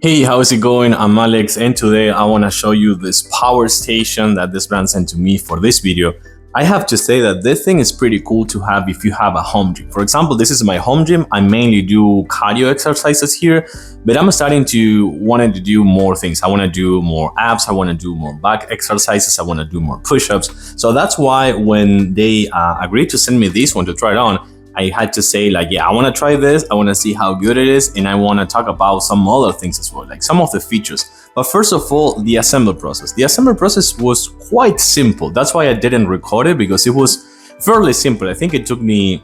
Hey, how's it going? I'm Alex, and today I want to show you this power station that this brand sent to me for this video. I have to say that this thing is pretty cool to have if you have a home gym. For example, this is my home gym. I mainly do cardio exercises here, but I'm starting to want to do more things. I want to do more abs. I want to do more back exercises. I want to do more push-ups. So that's why when they agreed to send me this one to try it on, I had to say like, yeah, I want to try this. I want to see how good it is. And I want to talk about some other things as well, like some of the features. But first of all, the assembly process. The assembly process was quite simple. That's why I didn't record it, because it was fairly simple. I think it took me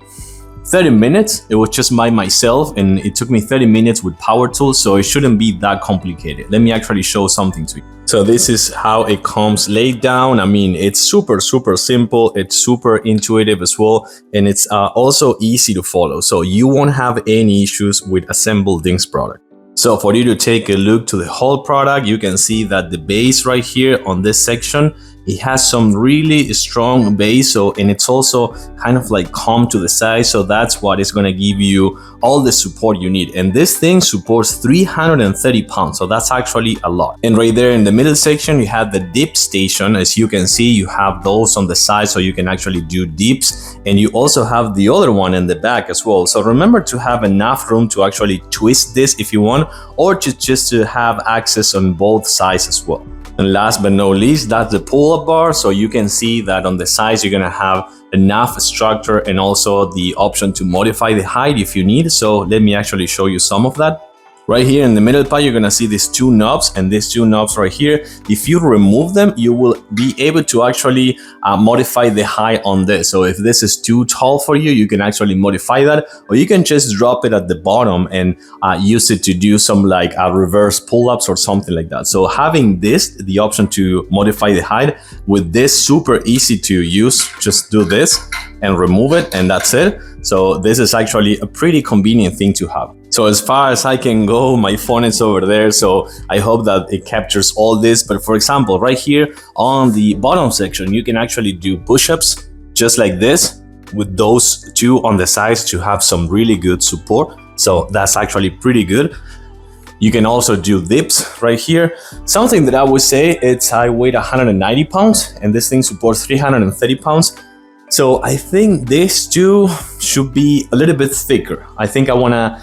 30 minutes. It was just by myself, and it took me 30 minutes with power tools, so it shouldn't be that complicated. Let me actually show something to you. So this is how it comes laid down. I mean, it's super simple. It's super intuitive as well, and it's also easy to follow. So you won't have any issues with assembling this product. So for you to take a look to the whole product, you can see that the base right here on this section, it has some really strong base, and it's also kind of like come to the side, so that's what is going to give you all the support you need. And this thing supports 330 pounds, so that's actually a lot. And right there in the middle section, you have the dip station. As you can see, you have those on the side, so you can actually do dips, and you also have the other one in the back as well. So remember to have enough room to actually twist this if you want, or just to have access on both sides as well. And last but not least, that's the pull-up bar. So you can see that on the sides, you're gonna have enough structure and also the option to modify the height if you need. So let me actually show you some of that. Right here in the middle part, you're gonna see these two knobs, and these two knobs right here, if you remove them, you will be able to actually modify the height on this. So if this is too tall for you, you can actually modify that, or you can just drop it at the bottom and use it to do some like reverse pull-ups or something like that. So having this, the option to modify the height, with this, super easy to use. Just do this and remove it, and that's it. So this is actually a pretty convenient thing to have. So as far as I can go, my phone is over there, so I hope that it captures all this. But for example, right here on the bottom section, you can actually do push-ups just like this, with those two on the sides to have some really good support. So that's actually pretty good. You can also do dips right here. Something that I would say, I weigh 190 pounds and this thing supports 330 pounds. So I think these two should be a little bit thicker. I think I wanna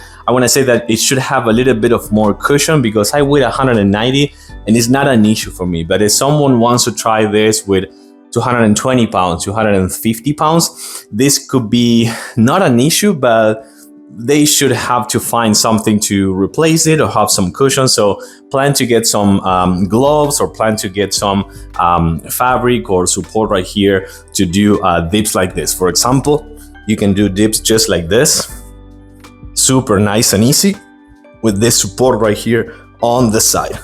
say that it should have a little bit of more cushion, because I weigh 190 and it's not an issue for me. But if someone wants to try this with 220 pounds, 250 pounds, this could be not an issue, but they should have to find something to replace it or have some cushion. So plan to get some gloves, or plan to get some fabric or support right here to do dips like this. For example, you can do dips just like this, super nice and easy, with this support right here on the side.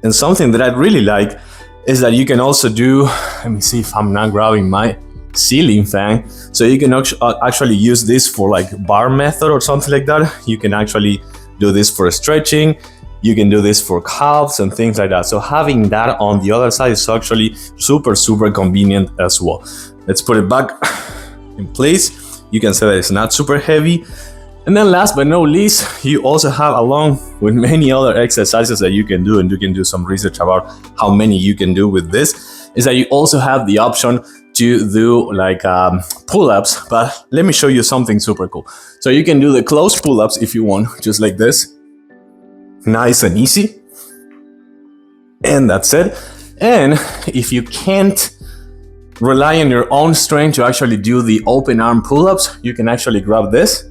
And something that I really like is that you can also do, let me see if I'm not grabbing my ceiling fan. So you can actually use this for like bar method or something like that. You can actually do this for stretching. You can do this for calves and things like that. So having that on the other side is actually super convenient as well. Let's put it back in place. You can see that it's not super heavy. And then last but not least, you also have, along with many other exercises that you can do, and you can do some research about how many you can do with this, is that you also have the option to do like pull-ups. But let me show you something super cool. So you can do the close pull-ups if you want, just like this, nice and easy, and that's it. And if you can't rely on your own strength to actually do the open arm pull-ups, you can actually grab this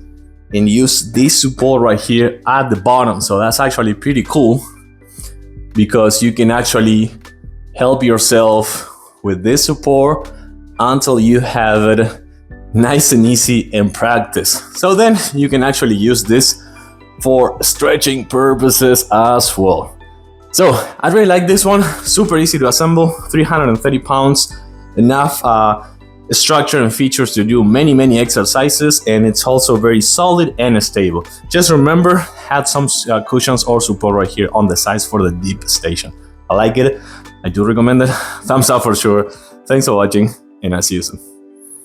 and use this support right here at the bottom. So that's actually pretty cool, because you can actually help yourself with this support until you have it nice and easy in practice. So then you can actually use this for stretching purposes as well. So I really like this one, super easy to assemble, 330 pounds, enough structure and features to do many exercises, and it's also very solid and stable. Just remember, add some cushions or support right here on the sides for the dip station. I like it, I do recommend it. Thumbs up for sure. Thanks for watching, and I'll see you soon.